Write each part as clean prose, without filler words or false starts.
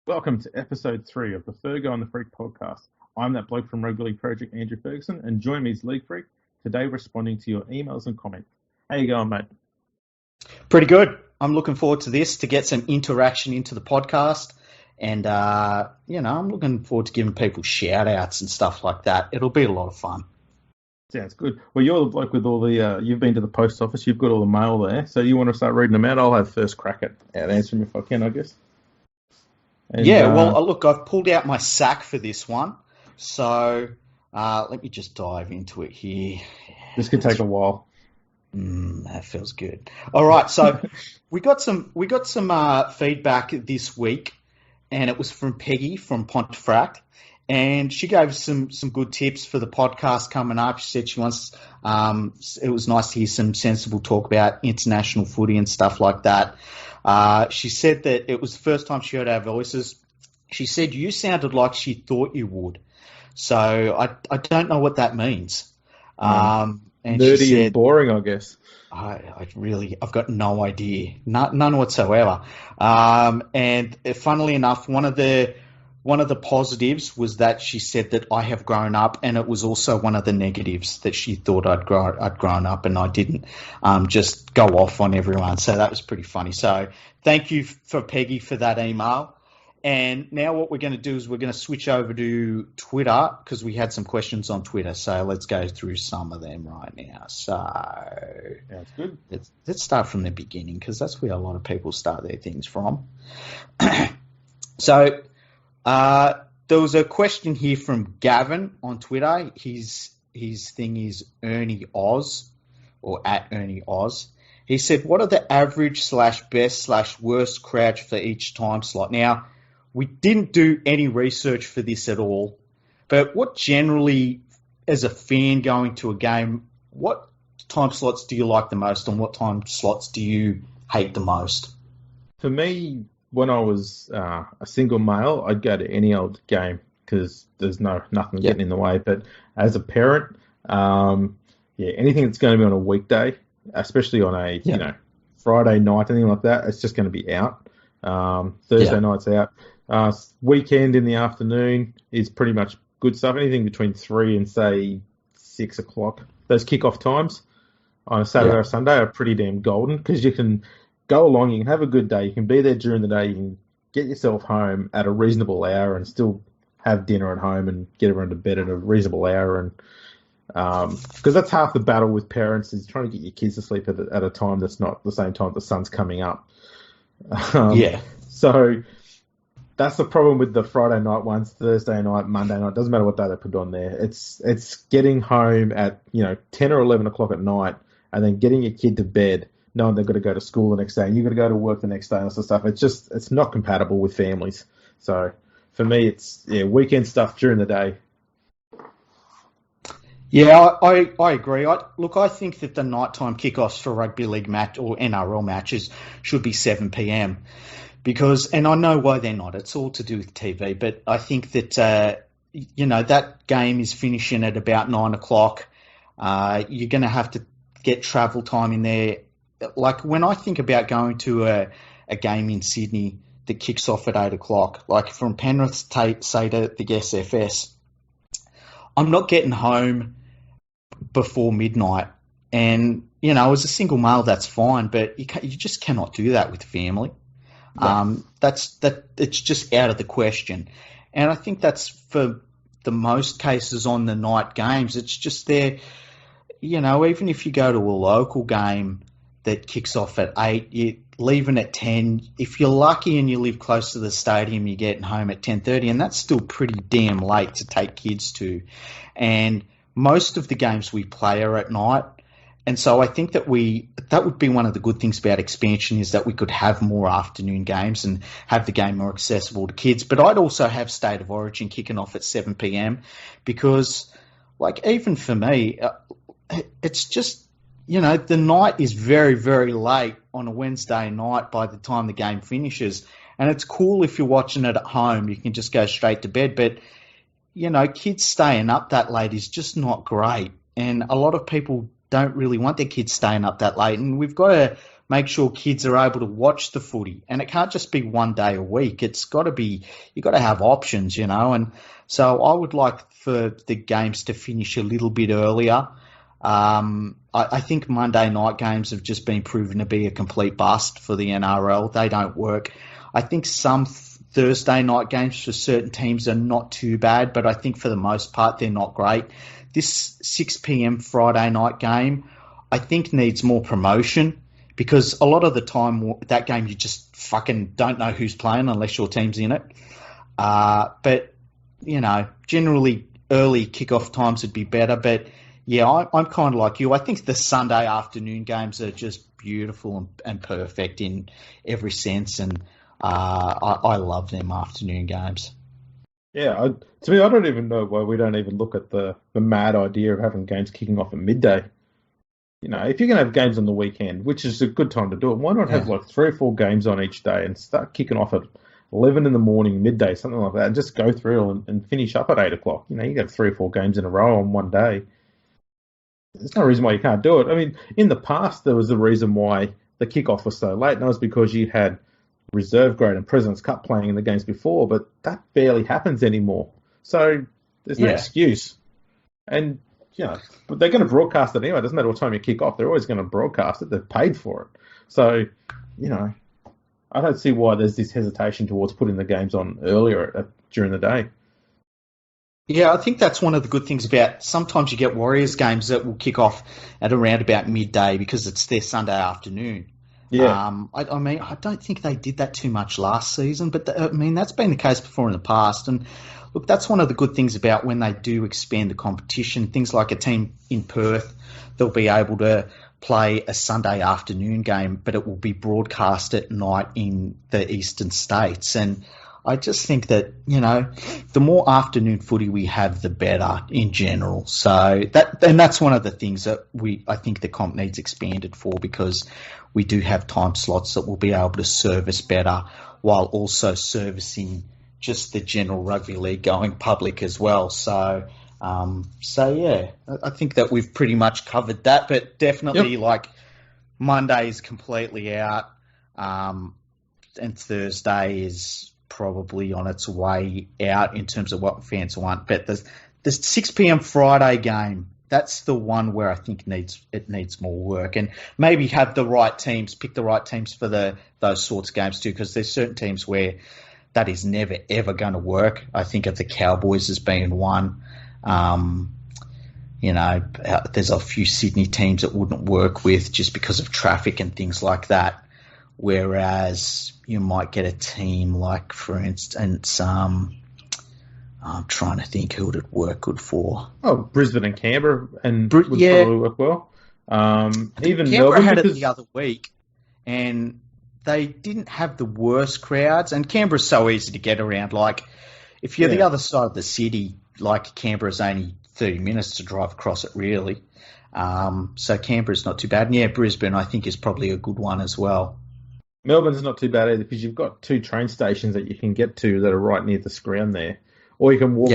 Welcome to episode 3 of the Fergo and the Freak podcast. I'm that bloke from Rugby League Project, Andrew Ferguson, and join me is League Freak, today responding to your emails and comments. How you going, mate? Pretty good. I'm looking forward to this, to get some interaction into the podcast. And, I'm looking forward to giving people shout-outs and stuff like that. It'll be a lot of fun. Sounds good. Well, you're the bloke with all the, you've been to the post office, you've got all the mail there, so you want to start reading them out? I'll have first crack at answering if I can, I guess. And, look, I've pulled out my sack for this one. So let me just dive into it here. This could take a while. That feels good. All right, so we got some feedback this week, and it was from Peggy from Pontefract, and she gave some good tips for the podcast coming up. She said she wants it was nice to hear some sensible talk about international footy and stuff like that. She said that it was the first time she heard our voices. She said you sounded like she thought you would. So I don't know what that means. And nerdy she said, and boring, I guess. I've got no idea, none whatsoever. And funnily enough, one of the positives was that she said that I have grown up, and it was also one of the negatives that she thought I'd grown up and I didn't just go off on everyone. So that was pretty funny. So thank you for Peggy for that email. And now what we're going to do is we're going to switch over to Twitter because we had some questions on Twitter. So let's go through some of them right now. So that's good. Let's start from the beginning because that's where a lot of people start their things from. So there was a question here from Gavin on Twitter. His thing is Ernie Oz or at Ernie Oz. He said, what are the average /best /worst crouch for each time slot? Now, we didn't do any research for this at all, but what generally, as a fan going to a game, what time slots do you like the most and what time slots do you hate the most? For me, when I was a single male, I'd go to any old game because there's nothing getting in the way. But as a parent, anything that's going to be on a weekday, especially on a Friday night, anything like that, it's just going to be out. Thursday night's out. Weekend in the afternoon is pretty much good stuff. Anything between 3 and say 6 o'clock. Those kickoff times on a Saturday or Sunday are pretty damn golden because you can go along, you can have a good day, you can be there during the day, you can get yourself home at a reasonable hour and still have dinner at home and get everyone to bed at a reasonable hour. And because that's half the battle with parents is trying to get your kids to sleep at a time that's not the same time the sun's coming up. So that's the problem with the Friday night ones, Thursday night, Monday night. Doesn't matter what day they put on there. It's getting home at 10 or 11 o'clock at night and then getting your kid to bed, knowing they've got to go to school the next day and you've got to go to work the next day and all that stuff. It's not compatible with families. So for me, it's weekend stuff during the day. Yeah, I agree. I think that the nighttime kickoffs for rugby league match or NRL matches should be 7 p.m. because, and I know why they're not. It's all to do with TV, but I think that that game is finishing at about 9 o'clock. You're going to have to get travel time in there. Like when I think about going to a game in Sydney that kicks off at 8 o'clock, like from Penrith, say to the SFS, I'm not getting home before midnight. And, as a single male, that's fine, but you just cannot do that with family. Yeah. It's just out of the question. And I think that's for the most cases on the night games. It's just there, even if you go to a local game that kicks off at 8, you're leaving at 10. If you're lucky and you live close to the stadium, you're getting home at 10:30, and that's still pretty damn late to take kids to. And most of the games we play are at night. And so I think that would be one of the good things about expansion is that we could have more afternoon games and have the game more accessible to kids. But I'd also have State of Origin kicking off at 7 p.m. because, even for me, it's just, the night is very, very late on a Wednesday night by the time the game finishes. And it's cool if you're watching it at home. You can just go straight to bed. But, kids staying up that late is just not great. And a lot of people don't really want their kids staying up that late. And we've got to make sure kids are able to watch the footy. And it can't just be one day a week. It's got to be, you've got to have options, you know. And so I would like for the games to finish a little bit earlier. I think Monday night games have just been proven to be a complete bust for the NRL. They don't work. I think some Thursday night games for certain teams are not too bad, but I think for the most part they're not great. This 6 p.m. Friday night game, I think needs more promotion because a lot of the time that game you just fucking don't know who's playing unless your team's in it. But, you know, generally early kickoff times would be better, but yeah, I'm kind of like you. I think the Sunday afternoon games are just beautiful and perfect in every sense, and I love them afternoon games. Yeah, to me, I don't even know why we don't even look at the mad idea of having games kicking off at midday. You know, if you're going to have games on the weekend, which is a good time to do it, why not have like 3 or 4 games on each day and start kicking off at 11 in the morning, midday, something like that, and just go through and finish up at 8 o'clock. You know, you get 3 or 4 games in a row on one day. There's no reason why you can't do it. I mean, in the past, there was a reason why the kickoff was so late, and that was because you had reserve grade and President's Cup playing in the games before, but that barely happens anymore. So there's no excuse. And, you know, but they're going to broadcast it anyway. It doesn't matter what time you kick off. They're always going to broadcast it. They've paid for it. So, you know, I don't see why there's this hesitation towards putting the games on earlier during the day. Yeah, I think that's one of the good things about sometimes you get Warriors games that will kick off at around about midday because it's their Sunday afternoon. Yeah. I mean, I don't think they did that too much last season, but I mean, that's been the case before in the past. And look, that's one of the good things about when they do expand the competition. Things like a team in Perth, they'll be able to play a Sunday afternoon game, but it will be broadcast at night in the eastern states. And I just think that, you know, the more afternoon footy we have, the better in general. So that's one of the things that I think the comp needs expanded for, because we do have time slots that will be able to service better while also servicing just the general rugby league going public as well. So yeah, I think that we've pretty much covered that, but definitely like Monday is completely out, and Thursday is probably on its way out in terms of what fans want. But the 6 p.m. Friday game, that's the one where I think it needs more work, and maybe have the right teams, pick the right teams for those sorts of games too, because there's certain teams where that is never ever going to work. I think of the Cowboys as being one. You know, there's a few Sydney teams that wouldn't work with just because of traffic and things like that. Whereas you might get a team like, for instance, I'm trying to think who would it work good for. Oh, Brisbane and Canberra, and would probably work well. Even Canberra Melbourne had it the other week, and they didn't have the worst crowds. And Canberra's so easy to get around. Like, if you're the other side of the city, like Canberra's only 30 minutes to drive across it, really. So Canberra's not too bad. And yeah, Brisbane, I think, is probably a good one as well. Melbourne's not too bad either, because you've got 2 train stations that you can get to that are right near the ground there, or you can walk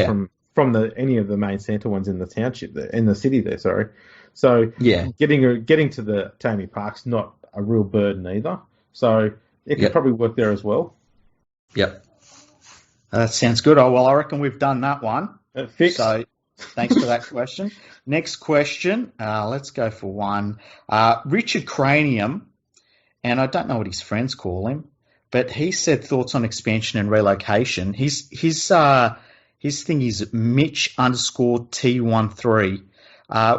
from any of the main centre ones in the township there, in the city there. Sorry, so getting to the Tammy Park's not a real burden either. So it could probably work there as well. Yep, that sounds good. Oh well, I reckon we've done that one. Fixed. So thanks for that question. Next question. Let's go for one. Richard Cranium. And I don't know what his friends call him, but he said thoughts on expansion and relocation. His thing is Mitch_T13.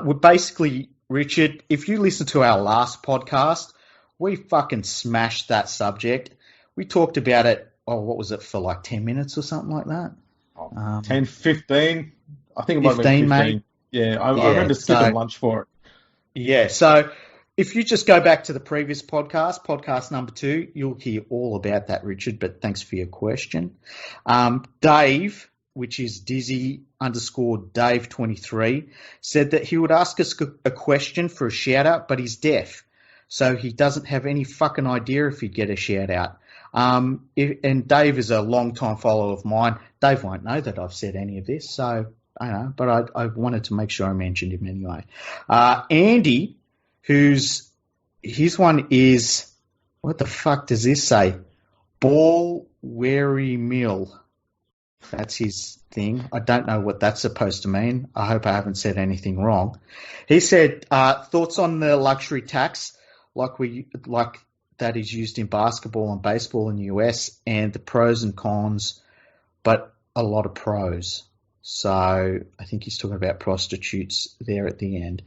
We're basically, Richard, if you listen to our last podcast, we fucking smashed that subject. We talked about it, what was it, for like 10 minutes or something like that? 10, 15. I think it might have been 15. Mate. Yeah, I remember skipping lunch for it. Yeah, so if you just go back to the previous podcast number 2, you'll hear all about that, Richard, but thanks for your question. Dave, which is Dizzy_Dave23, said that he would ask us a question for a shout-out, but he's deaf, so he doesn't have any fucking idea if he'd get a shout-out. And Dave is a long-time follower of mine. Dave won't know that I've said any of this, so I know, but I wanted to make sure I mentioned him anyway. Andy, who's his one is, what the fuck does this say? Ball Weary Mill. That's his thing. I don't know what that's supposed to mean. I hope I haven't said anything wrong. He said, thoughts on the luxury tax, like that is used in basketball and baseball in the US, and the pros and cons, but a lot of pros. So I think he's talking about prostitutes there at the end.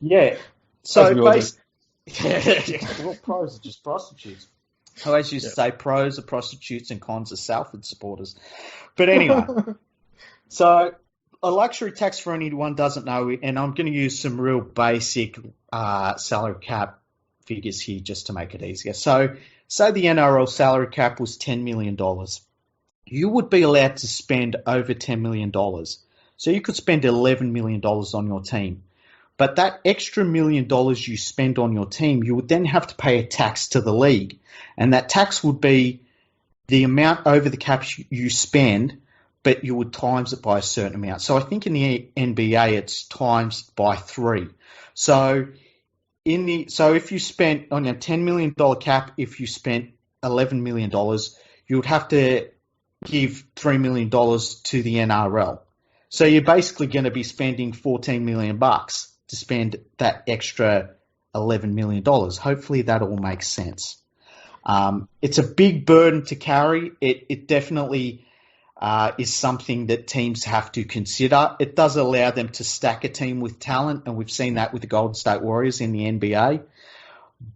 Yeah. So well, pros are just prostitutes. I always used to say pros are prostitutes and cons are Salford supporters. But anyway, so a luxury tax, for anyone who doesn't know, and I'm going to use some real basic salary cap figures here just to make it easier. So say the NRL salary cap was $10 million. You would be allowed to spend over $10 million. So you could spend $11 million on your team. But that extra $1 million you spend on your team, you would then have to pay a tax to the league. And that tax would be the amount over the cap you spend, but you would times it by a certain amount. So I think in the NBA, it's times by 3. So if you spent on your $10 million cap, if you spent $11 million, you would have to give $3 million to the NRL. So you're basically going to be spending $14 million to spend that extra $11 million. Hopefully that all makes sense. It's a big burden to carry. It definitely is something that teams have to consider. It does allow them to stack a team with talent, and we've seen that with the Golden State Warriors in the NBA.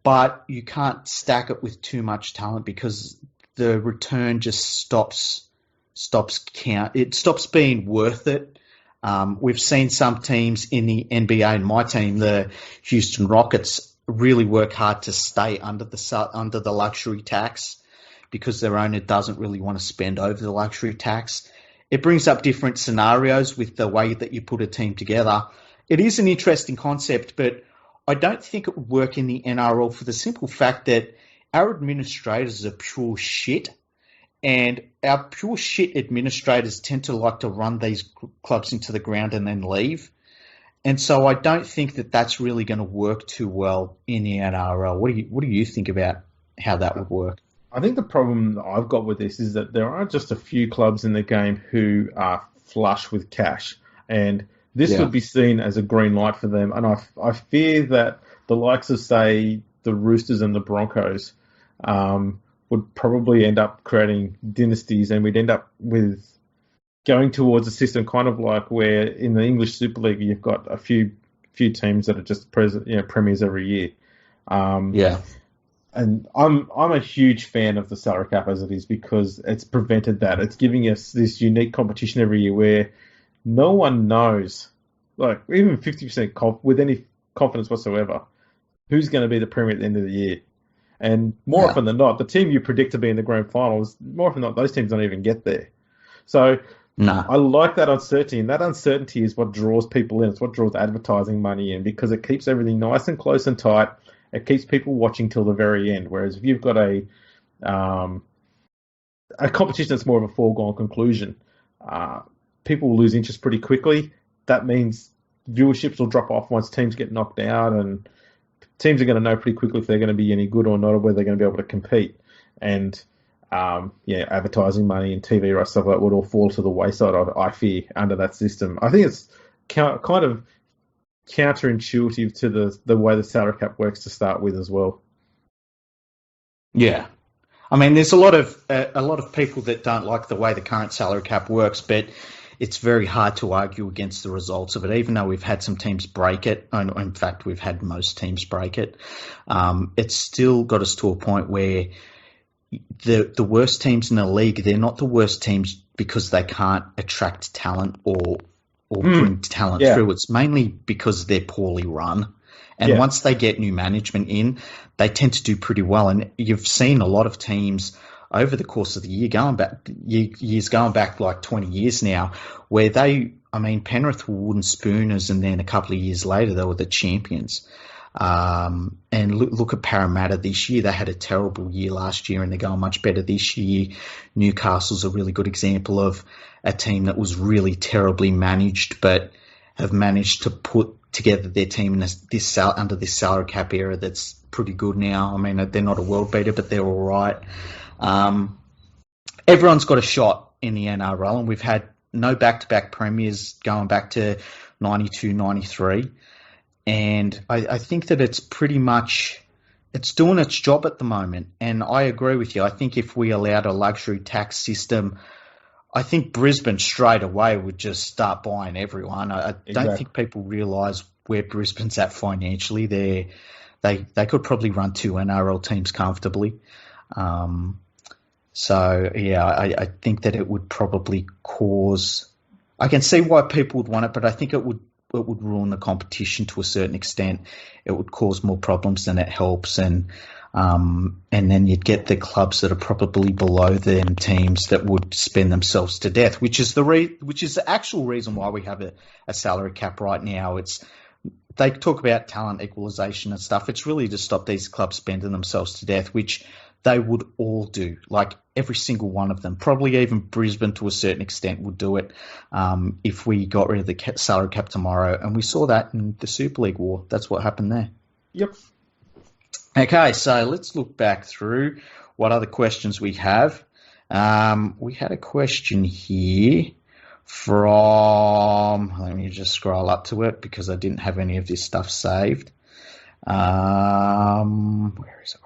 But you can't stack it with too much talent because the return just stops count. It stops being worth it. We've seen some teams in the NBA, and my team, the Houston Rockets, really work hard to stay under the luxury tax because their owner doesn't really want to spend over the luxury tax. It brings up different scenarios with the way that you put a team together. It is an interesting concept, but I don't think it would work in the NRL for the simple fact that our administrators are pure shit. And our pure shit administrators tend to like to run these clubs into the ground and then leave. And so I don't think that that's really going to work too well in the NRL. What do you think about how that would work? I think the problem that I've got with this is that there are just a few clubs in the game who are flush with cash. And this would be seen as a green light for them. And I fear that the likes of, say, the Roosters and the Broncos would probably end up creating dynasties, and we'd end up with going towards a system kind of like where in the English Super League you've got a few teams that are just premiers every year. And I'm a huge fan of the salary cap as it is because it's prevented that. It's giving us this unique competition every year where no one knows, like even 50% with any confidence whatsoever, who's going to be the premier at the end of the year. And more often than not, the team you predict to be in the grand finals, more often than not, those teams don't even get there. So I like that uncertainty, and that uncertainty is what draws people in. It's what draws advertising money in because it keeps everything nice and close and tight. It keeps people watching till the very end. Whereas if you've got a competition that's more of a foregone conclusion, people will lose interest pretty quickly. That means viewerships will drop off once teams get knocked out, and teams are going to know pretty quickly if they're going to be any good or not, or whether they're going to be able to compete. And advertising money and TV rights, stuff like that would all fall to the wayside, I fear, under that system. I think it's kind of counterintuitive to the way the salary cap works to start with as well. Yeah. I mean, there's a lot of people that don't like the way the current salary cap works, but it's very hard to argue against the results of it, even though we've had some teams break it. In fact, we've had most teams break it. It's still got us to a point where the worst teams in the league, they're not the worst teams because they can't attract talent or bring talent through. It's mainly because they're poorly run. And once they get new management in, they tend to do pretty well. And you've seen a lot of teams over the course of the year, years going back like 20 years now, where Penrith were wooden spooners, and then a couple of years later they were the champions. And look at Parramatta this year. They had a terrible year last year, and they're going much better this year. Newcastle's a really good example of a team that was really terribly managed, but have managed to put together their team in under this salary cap era that's pretty good now. I mean, they're not a world beater, but they're all right. Everyone's got a shot in the NRL, and we've had no back-to-back premiers going back to 92, 93. And I think that it's pretty much, it's doing its job at the moment. And I agree with you. I think if we allowed a luxury tax system, I think Brisbane straight away would just start buying everyone. I don't think people realise where Brisbane's at financially. They could probably run 2 NRL teams comfortably. So, yeah, I think that it would probably cause... I can see why people would want it, but I think it would ruin the competition to a certain extent. It would cause more problems than it helps, and then you'd get the clubs that are probably below them teams that would spend themselves to death, which is the actual reason why we have a salary cap right now. They talk about talent equalisation and stuff. It's really to stop these clubs spending themselves to death, which they would all do, like every single one of them. Probably even Brisbane to a certain extent would do it if we got rid of the salary cap tomorrow. And we saw that in the Super League war. That's what happened there. Yep. Okay, so let's look back through what other questions we have. We had a question here from... Let me just scroll up to it because I didn't have any of this stuff saved. Where is it?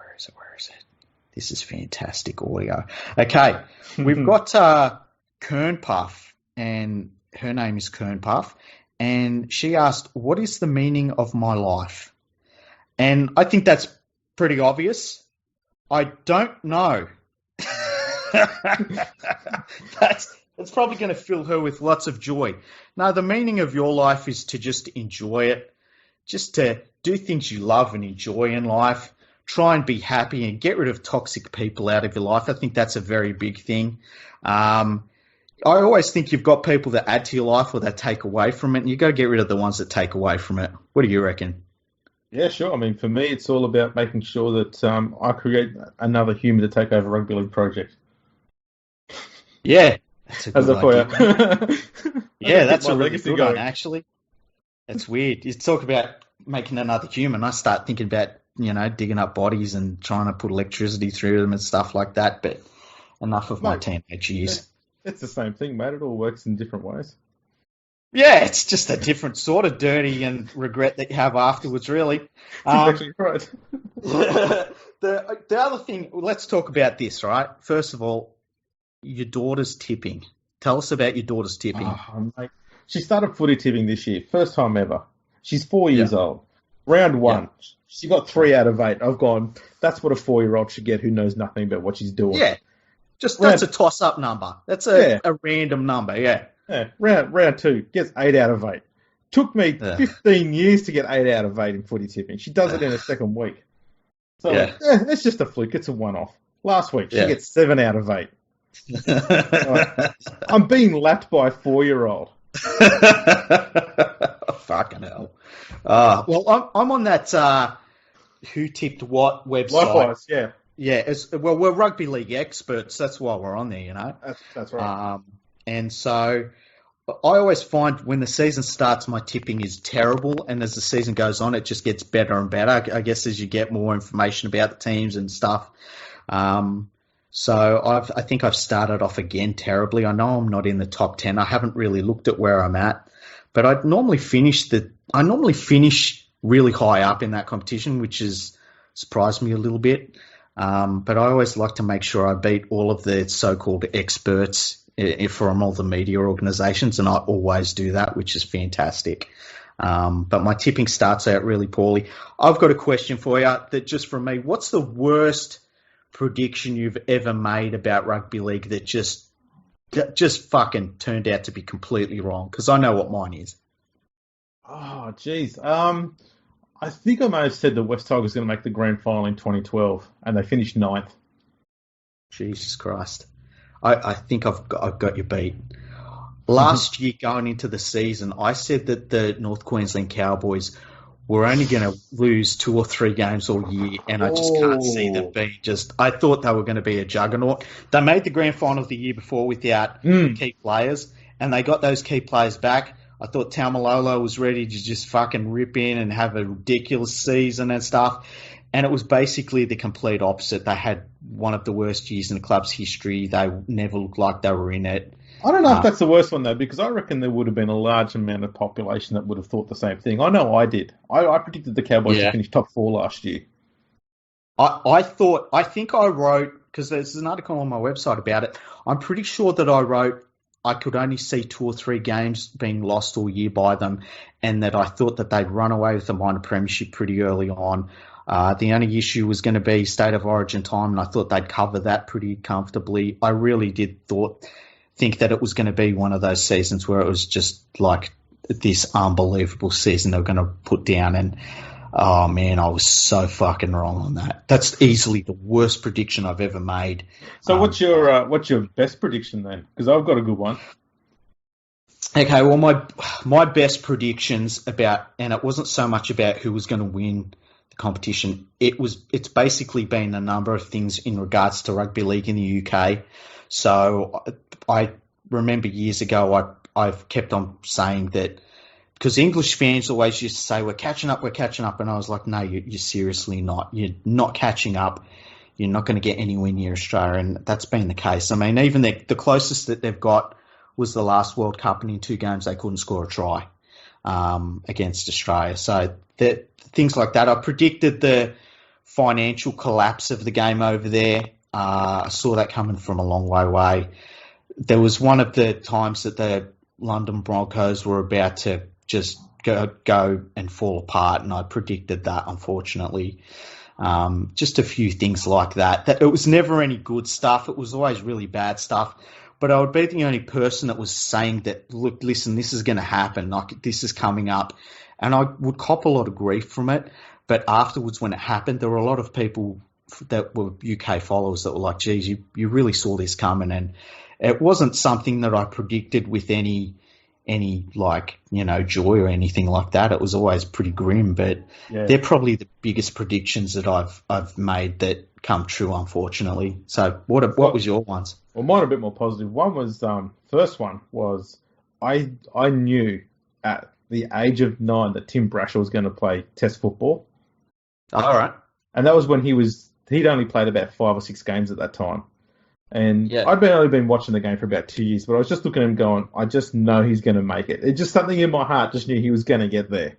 This is fantastic audio. Okay, we've got Kern Puff, and her name is Kern Puff, and she asked, what is the meaning of my life? And I think that's pretty obvious. I don't know. That's probably going to fill her with lots of joy. No, the meaning of your life is to just enjoy it, just to do things you love and enjoy in life. Try and be happy and get rid of toxic people out of your life. I think that's a very big thing. I always think you've got people that add to your life or that take away from it, and you've got to get rid of the ones that take away from it. What do you reckon? Yeah, sure. I mean, for me, it's all about making sure that I create another human to take over Rugby League project. Yeah. That's a good idea. Yeah, that's a really good one, actually. That's weird. You talk about making another human. I start thinking about, digging up bodies and trying to put electricity through them and stuff like that. But enough of my teenage years. It's the same thing, mate. It all works in different ways. Yeah, it's just a different sort of dirty and regret that you have afterwards, really. Exactly right. The other thing, let's talk about this, right? First of all, your daughter's tipping. Tell us about your daughter's tipping. Oh, mate. She started footy tipping this year. First time ever. She's 4 years old. Round 1. Yeah. She got 3 out of 8. I've gone, that's what a 4-year-old should get who knows nothing about what she's doing. Yeah. That's a toss-up number. That's a random number, yeah. Yeah. Round 2, gets 8 out of 8. Took me 15 years to get 8 out of 8 in footy tipping. She does it in a second week. So, it's just a fluke. It's a one-off. Last week, she gets 7 out of 8. I'm being lapped by a 4-year-old. Fucking hell. Well, I'm on that Who Tipped What website. Likewise, yeah. Yeah, we're rugby league experts. That's why we're on there, That's right. And so I always find when the season starts, my tipping is terrible. And as the season goes on, it just gets better and better, I guess, as you get more information about the teams and stuff. So I think I've started off again terribly. I know I'm not in the top 10. I haven't really looked at where I'm at, but I normally finish really high up in that competition, which has surprised me a little bit. But I always like to make sure I beat all of the so-called experts from all the media organisations, and I always do that, which is fantastic. But my tipping starts out really poorly. I've got a question for you that just from me, what's the worst prediction you've ever made about rugby league that just fucking turned out to be completely wrong? Because I know what mine is. Oh, jeez. I think I may have said the West Tigers going to make the grand final in 2012, and they finished 9th. Jesus Christ. I think I've got you beat. Last year, going into the season, I said that the North Queensland Cowboys were only going to lose 2 or 3 games all year, and I just can't see them being I thought they were going to be a juggernaut. They made the grand final the year before without key players, and they got those key players back. I thought Taumalolo was ready to just fucking rip in and have a ridiculous season and stuff. And it was basically the complete opposite. They had one of the worst years in the club's history. They never looked like they were in it. I don't know if that's the worst one, though, because I reckon there would have been a large amount of population that would have thought the same thing. I know I did. I predicted the Cowboys to finish top 4 last year. I think I wrote, because there's an article on my website about it, I'm pretty sure that I wrote I could only see 2 or 3 games being lost all year by them, and that I thought that they'd run away with the minor premiership pretty early on. The only issue was going to be State of Origin time, and I thought they'd cover that pretty comfortably. I really did think that it was going to be one of those seasons where it was just like this unbelievable season they were going to put down, and oh man, I was so fucking wrong on that. That's easily the worst prediction I've ever made. So what's your best prediction then? Because I've got a good one. Okay, well my best predictions about, and it wasn't so much about who was going to win the competition. It's basically been a number of things in regards to rugby league in the UK. So I remember years ago I've kept on saying that, because English fans always used to say, we're catching up. And I was like, no, you're seriously not. You're not catching up. You're not going to get anywhere near Australia. And that's been the case. I mean, even the closest that they've got was the last World Cup, and in 2 games they couldn't score a try against Australia. So things like that. I predicted the financial collapse of the game over there. I saw that coming from a long way away. There was one of the times that the London Broncos were about to just go and fall apart, and I predicted that, unfortunately. Just a few things like that. It was never any good stuff. It was always really bad stuff. But I would be the only person that was saying that, look, listen, this is going to happen. Like, this is coming up. And I would cop a lot of grief from it. But afterwards, when it happened, there were a lot of people that were UK followers that were like, geez, you really saw this coming. And it wasn't something that I predicted with any like, joy or anything like that. It was always pretty grim, but they're probably the biggest predictions that I've made that come true, unfortunately. So what was your ones? Well, mine are a bit more positive. One was, first one was, I knew at the age of 9 that Tim Brasher was going to play Test football. All right. And that was when he'd only played about 5 or 6 games at that time. And I'd only been watching the game for about 2 years, but I was just looking at him going, I just know he's going to make it. It's just something in my heart just knew he was going to get there.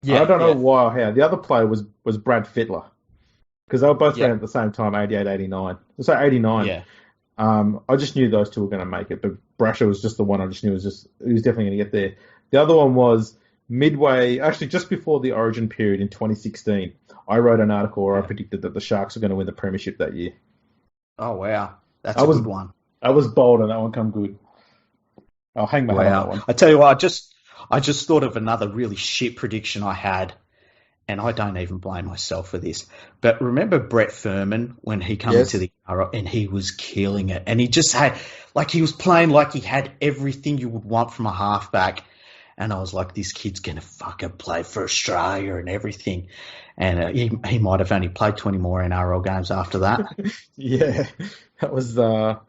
Yeah, I don't know why or how. The other player was Brad Fittler, because they were both around at the same time, 88, 89. So 89. Yeah. I just knew those two were going to make it, but Brasher was just the one I just knew he was definitely going to get there. The other one was midway, actually just before the Origin period in 2016. I wrote an article where I predicted that the Sharks were going to win the premiership that year. Oh, wow. That's a good one. I was bold and that one come good. I'll hang my hat on that one. I tell you what, I just thought of another really shit prediction I had, and I don't even blame myself for this. But remember Brett Furman when he came into the era and he was killing it, and he just had, like, he was playing like he had everything you would want from a halfback. And I was like, this kid's going to fucking play for Australia and everything. And he might have only played 20 more NRL games after that. That was that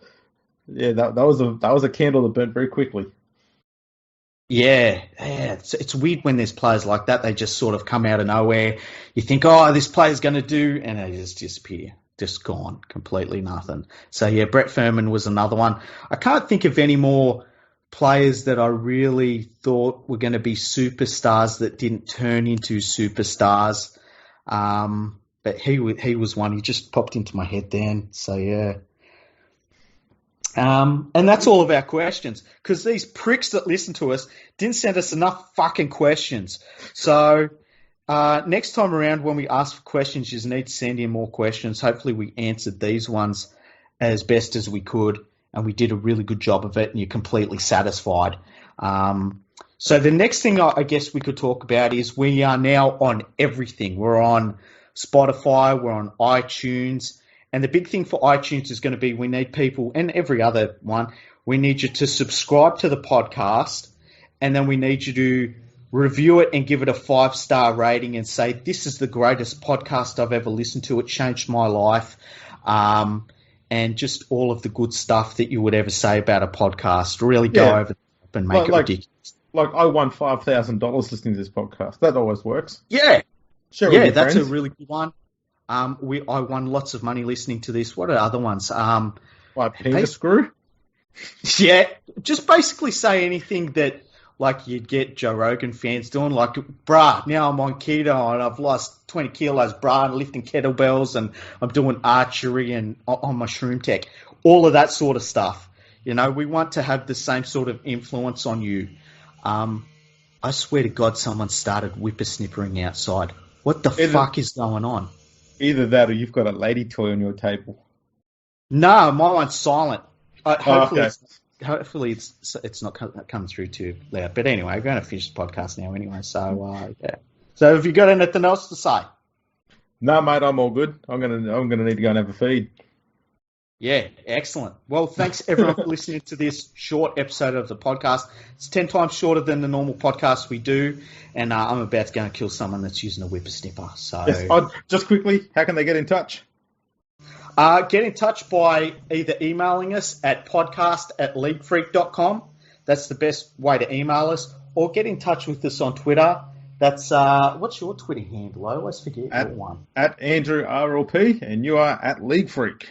was a candle that burnt very quickly. Yeah. It's weird when there's players like that. They just sort of come out of nowhere. You think, oh, this player's going to do, and they just disappear. Just gone. Completely nothing. So, yeah, Brett Furman was another one. I can't think of any more players that I really thought were going to be superstars that didn't turn into superstars. But he was one. He just popped into my head then. So, yeah. And that's all of our questions, because these pricks that listen to us didn't send us enough fucking questions. So next time around when we ask for questions, you just need to send in more questions. Hopefully we answered these ones as best as we could, and we did a really good job of it, and you're completely satisfied. So the next thing I guess we could talk about is we are now on everything. We're on Spotify, we're on iTunes, and the big thing for iTunes is going to be we need people, and every other one, we need you to subscribe to the podcast, and then we need you to review it and give it a 5-star rating and say, this is the greatest podcast I've ever listened to. It changed my life. And just all of the good stuff that you would ever say about a podcast. Really go over the top and make it ridiculous. like I won $5,000 listening to this podcast. That always works. Yeah. Share with your That's friends. a really good one. I won lots of money listening to this. What are other ones? Like penis screw? Yeah, just basically say anything that like you'd get Joe Rogan fans doing, like, bruh, now I'm on keto and I've lost 20 kilos, bruh, and lifting kettlebells and I'm doing archery and on my shroom tech. All of that sort of stuff. You know, we want to have the same sort of influence on you. I swear to God, someone started whippersnippering outside. What the fuck is going on? Either that or you've got a lady toy on your table. No, my one's silent. Okay. Hopefully it's not coming through too loud. But anyway, we're going to finish the podcast now anyway. So, yeah. So have you got anything else to say? No, mate, I'm all good. I'm gonna need to go and have a feed. Yeah, excellent. Well, thanks everyone for listening to this short episode of the podcast. It's 10 times shorter than the normal podcast we do, and I'm about to go and kill someone that's using a whippersnipper. So, yes, just quickly, how can they get in touch? Get in touch by either emailing us at podcast@leaguefreak.com. That's the best way to email us, or get in touch with us on Twitter. That's what's your Twitter handle? I always forget your one. At Andrew RLP, and you are at League Freak.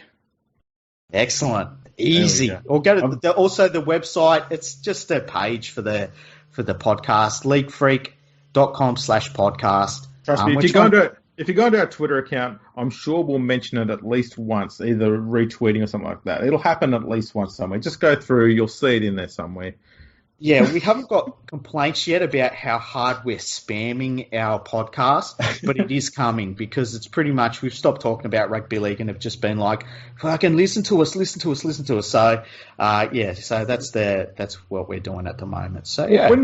Excellent, easy. Or go to also the website. It's just a page for the podcast, leaguefreak.com/podcast. Trust me, if you go into our Twitter account, I'm sure we'll mention it at least once, either retweeting or something like that. It'll happen at least once somewhere. Just go through, you'll see it in there somewhere. Yeah, we haven't got complaints yet about how hard we're spamming our podcast, but it is coming because it's pretty much, we've stopped talking about rugby league and have just been like, fucking listen to us. So, so that's what we're doing at the moment. So, yeah. We're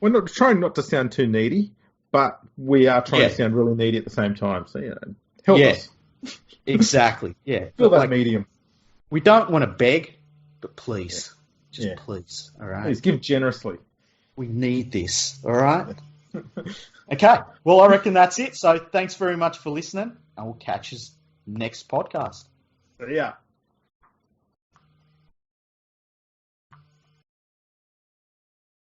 not trying not to sound too needy, but we are trying to sound really needy at the same time. So, help us. Exactly. Yeah. Fill that medium. We don't want to beg, but please. Just please, all right? Please, give generously. We need this, all right? Okay, well, I reckon that's it. So thanks very much for listening, and we'll catch you next podcast. Yeah.